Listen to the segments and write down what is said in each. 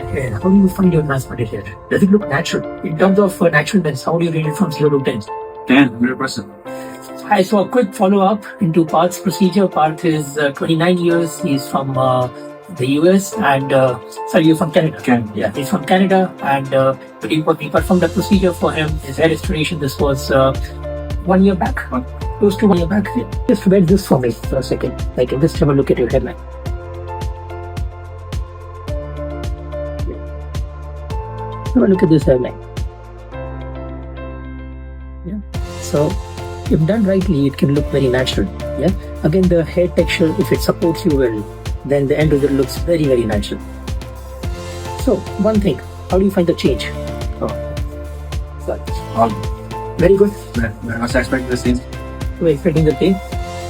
hair, how do you find your transplanted hair? Does it look natural? In terms of naturalness, how do you rate it from 0 to 10? 10, 100%. Hi, so a quick follow-up into Parth's procedure. Parth is 29 years. He's from the US and, sorry, you're from Canada. Yeah, he's from Canada and we performed a procedure for him, his hair restoration. This was 1 year back, close to 1 year back. Just wear this for me for a second. Like, just have a look at your hairline. Have a look at this hairline. Yeah. So, if done rightly, it can look very natural. Yeah. Again, the hair texture, if it supports you well, then the end result looks very, very natural. So, one thing, how do you find the change? Very good. I was expecting the same. You were expecting the same.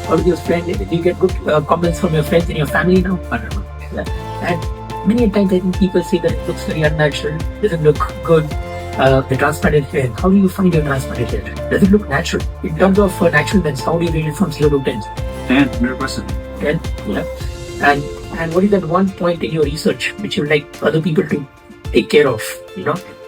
How did your friend? Did you get good comments from your friends and your family now? I don't know. Yeah. And many a times I think people say that it looks very unnatural, doesn't look good. The transplanted hair. How do you find your transplanted hair? Does it look natural? In terms of naturalness, how do you rate it from 0 to 10? 10, 100%. 10. Yeah. And what is that one point in your research which you like other people to take care of,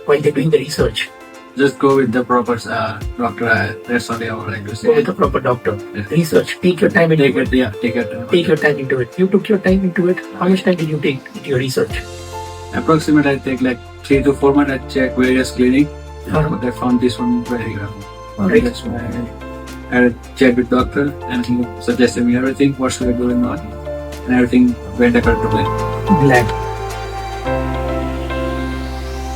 while they're doing the research? Just go with the proper doctor. That's all I would like to say. Go with the proper doctor. Yeah. Research. Take your time into it. Take your time. Take your time into it. You took your time into it. How much time did you take into your research? Approximately, I take like 3 to 4 months. I check various clinics. But I found this one very good. Alright. That's why I had a chat with doctor and he suggested me everything, what should I do and not. And everything went according to plan. Glad.